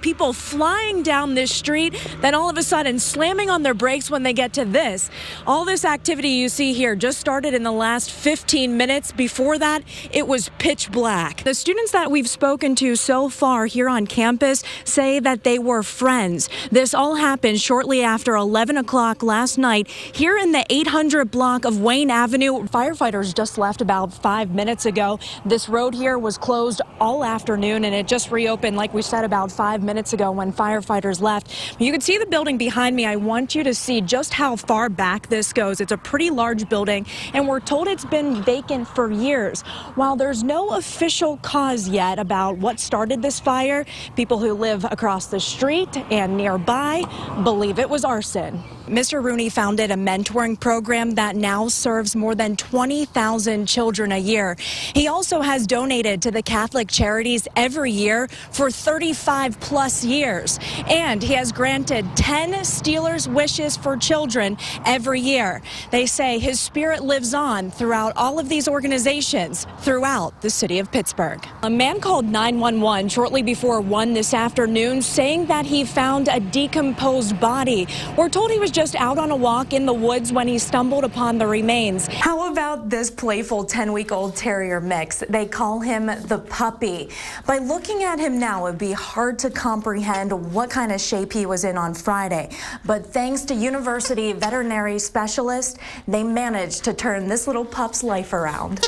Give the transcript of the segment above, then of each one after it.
people flying down this street, then all of a sudden slamming on their brakes when they get to this. All this activity you see here just started in the last 15 minutes. Before that, it was pitch black. The students that we've spoken to so far here on campus say that they were friends. This all happened shortly after 11 o'clock last night here in the 800 block of Wayne Avenue. Firefighters just left about 5 minutes ago. This road here was closed all afternoon, and it just reopened, like we said, about 5 minutes ago when firefighters left. You can see the building behind me. I want you to see just how far back this goes. It's a pretty large building, and we're told it's been vacant for years. While there's no official cause yet about what started this fire, people who live across the street and nearby believe it was arson. Mr. Rooney founded a mentoring program that now serves more than 20,000 children a year. He also has donated to the Catholic Charities every year for 35 plus years. And he has granted 10 Steelers wishes for children every year. They say his spirit lives on throughout all of these organizations throughout the city of Pittsburgh. A man called 911 shortly before 1 this afternoon saying that he found a decomposed body. We're told he was just out on a walk in the woods when he stumbled upon the remains. How about this playful 10-week-old terrier mix? They call him the puppy. By looking at him now, it'd be hard to comprehend what kind of shape he was in on Friday. But thanks to university veterinary specialists, they managed to turn this little pup's life around.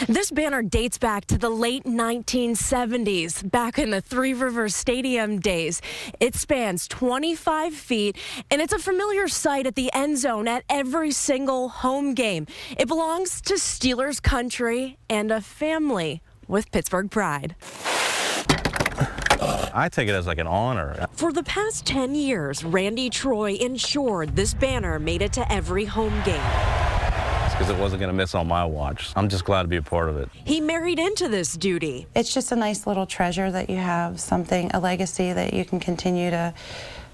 This banner dates back to the late 1970s, back in the Three Rivers Stadium days. It spans 25 feet, and it's a familiar sight at the end zone at every single home game. It belongs to Steelers country and a family with Pittsburgh pride. I take it as like an honor. For the past 10 years, Randy Troy ensured this banner made it to every home game. Because it wasn't going to miss on my watch. I'm just glad to be a part of it. He married into this duty. It's just a nice little treasure that you have, something, a legacy that you can continue to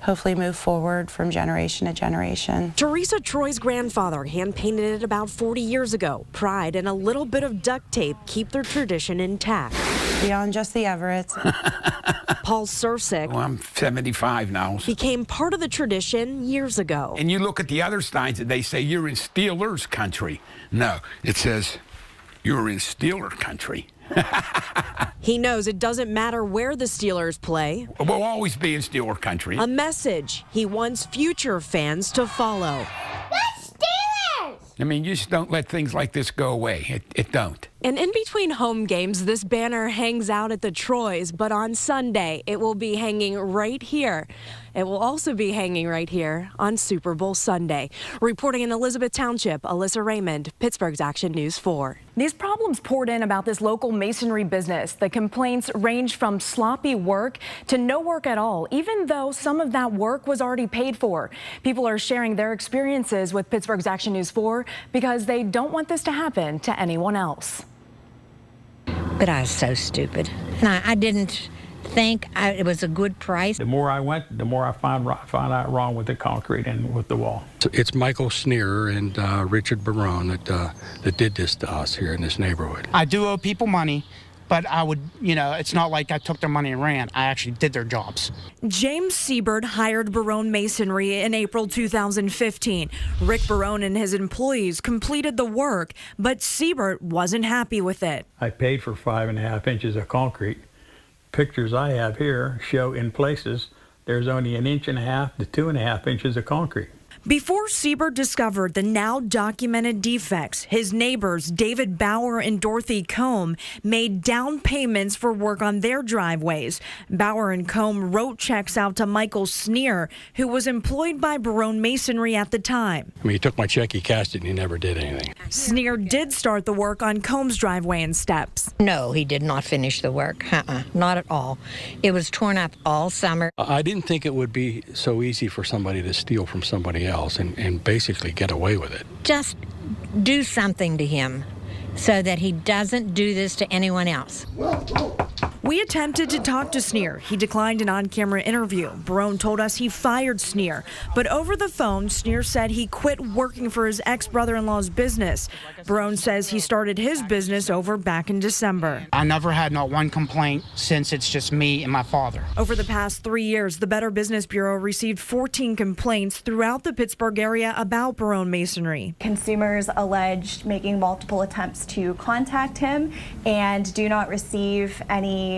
hopefully move forward from generation to generation. Teresa Troy's grandfather hand-painted it about 40 years ago. Pride and a little bit of duct tape keep their tradition intact. Beyond just the Everetts. Paul Sursick, well, I'm 75 now. became part of the tradition years ago. And you look at the other signs and they say you're in Steelers country. No, it says you're in Steeler country. He knows it doesn't matter where the Steelers play. We'll always be in Steeler country. A message he wants future fans to follow. I mean, you just don't let things like this go away. It don't. And in between home games, this banner hangs out at the Troys, but on Sunday, it will be hanging right here. It will also be hanging right here on Super Bowl Sunday. Reporting in Elizabeth Township, Alyssa Raymond, Pittsburgh's Action News 4. These problems poured in about this local masonry business. The complaints range from sloppy work to no work at all, even though some of that work was already paid for. People are sharing their experiences with Pittsburgh's Action News 4 because they don't want this to happen to anyone else. But I was so stupid, and I didn't think it was a good price. The more I went, the more I found out wrong with the concrete and with the wall. So it's Michael Sneer and Richard Barone that did this to us here in this neighborhood. I do owe people money, but I would, it's not like I took their money and ran. I actually did their jobs. James Siebert hired Barone Masonry in April 2015. Rick Barone and his employees completed the work, but Siebert wasn't happy with it. I paid for 5.5 inches of concrete. Pictures I have here show in places there's only 1.5 to 2.5 inches of concrete. Before Siebert discovered the now documented defects, his neighbors David Bauer and Dorothy Combe made down payments for work on their driveways. Bauer and Combe wrote checks out to Michael Sneer, who was employed by Barone Masonry at the time. I mean, he took my check, he cashed it, and he never did anything. Sneer did start the work on Combs' driveway and steps. No, he did not finish the work. Not at all. It was torn up all summer. I didn't think it would be so easy for somebody to steal from somebody else and basically get away with it. Just do something to him so that he doesn't do this to anyone else. We attempted to talk to Sneer. He declined an on-camera interview. Barone told us he fired Sneer, but over the phone, Sneer said he quit working for his ex-brother-in-law's business. Barone says he started his business over back in December. I never had not one complaint since it's just me and my father. Over the past 3 years, the Better Business Bureau received 14 complaints throughout the Pittsburgh area about Barone Masonry. Consumers alleged making multiple attempts to contact him and do not receive any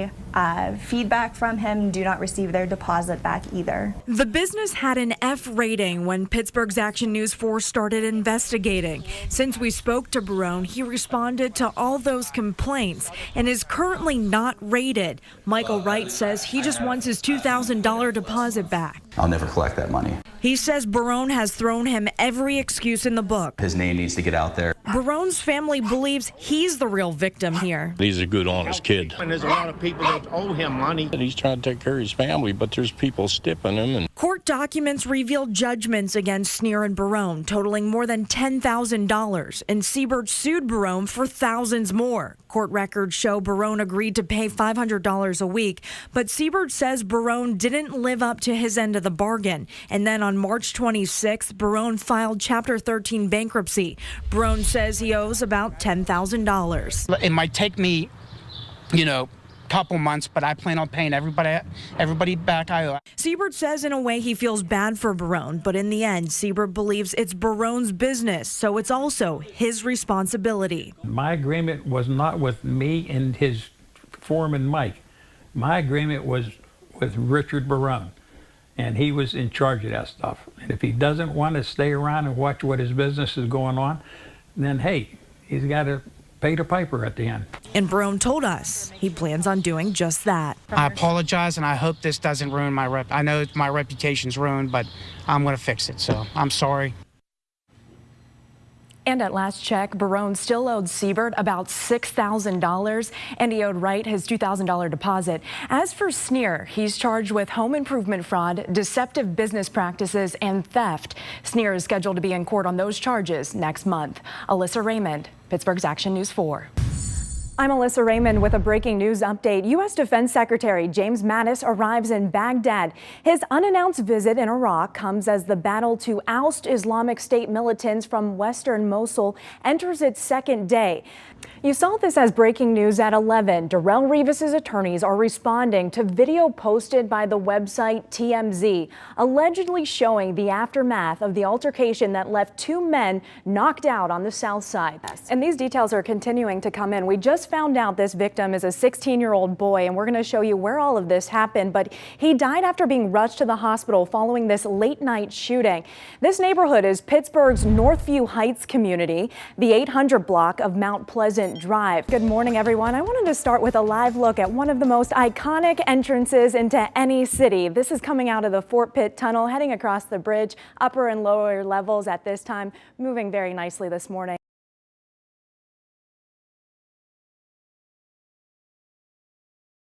feedback from him, do not receive their deposit back either. The business had an F rating when Pittsburgh's Action News 4 started investigating. Since we spoke to Barone, he responded to all those complaints and is currently not rated. Michael Wright says he just wants his $2,000 deposit back. I'll never collect that money. He says Barone has thrown him every excuse in the book. His name needs to get out there. Barone's family believes he's the real victim here. He's a good, honest kid. And there's a lot of people that owe him money. And he's trying to take care of his family, but there's people stiffing him. And court documents reveal judgments against Sneer and Barone totaling more than $10,000, and Siebert sued Barone for thousands more. Court records show Barone agreed to pay $500 a week, but Siebert says Barone didn't live up to his end of the bargain. And then on March 26th, Barone filed Chapter 13 bankruptcy. Barone says he owes about $10,000. It might take me, couple months, but I plan on paying everybody back I owe. Siebert says in a way he feels bad for Barone, but in the end, Siebert believes it's Barone's business, so it's also his responsibility. My agreement was not with me and his foreman, Mike. My agreement was with Richard Barone, and he was in charge of that stuff. And if he doesn't want to stay around and watch what his business is going on, then hey, he's got to pay the piper at the end. And Barone told us he plans on doing just that. I apologize, and I hope this doesn't ruin my rep. I know my reputation's ruined, but I'm going to fix it, so I'm sorry. And at last check, Barone still owed Siebert about $6,000, and he owed Wright his $2,000 deposit. As for Sneer, he's charged with home improvement fraud, deceptive business practices, and theft. Sneer is scheduled to be in court on those charges next month. Alyssa Raymond, Pittsburgh's Action News 4. I'm Alyssa Raymond with a breaking news update. U.S. Defense Secretary James Mattis arrives in Baghdad. His unannounced visit in Iraq comes as the battle to oust Islamic State militants from western Mosul enters its second day. You saw this as breaking news at 11. Darrell Revis's attorneys are responding to video posted by the website TMZ, allegedly showing the aftermath of the altercation that left 2 men knocked out on the south side. And these details are continuing to come in. We just found out this victim is a 16-year-old boy, and we're going to show you where all of this happened. But he died after being rushed to the hospital following this late-night shooting. This neighborhood is Pittsburgh's Northview Heights community, the 800 block of Mount Pleasant Drive. Good morning, everyone. I wanted to start with a live look at one of the most iconic entrances into any city. This is coming out of the Fort Pitt Tunnel, heading across the bridge, upper and lower levels at this time, moving very nicely this morning.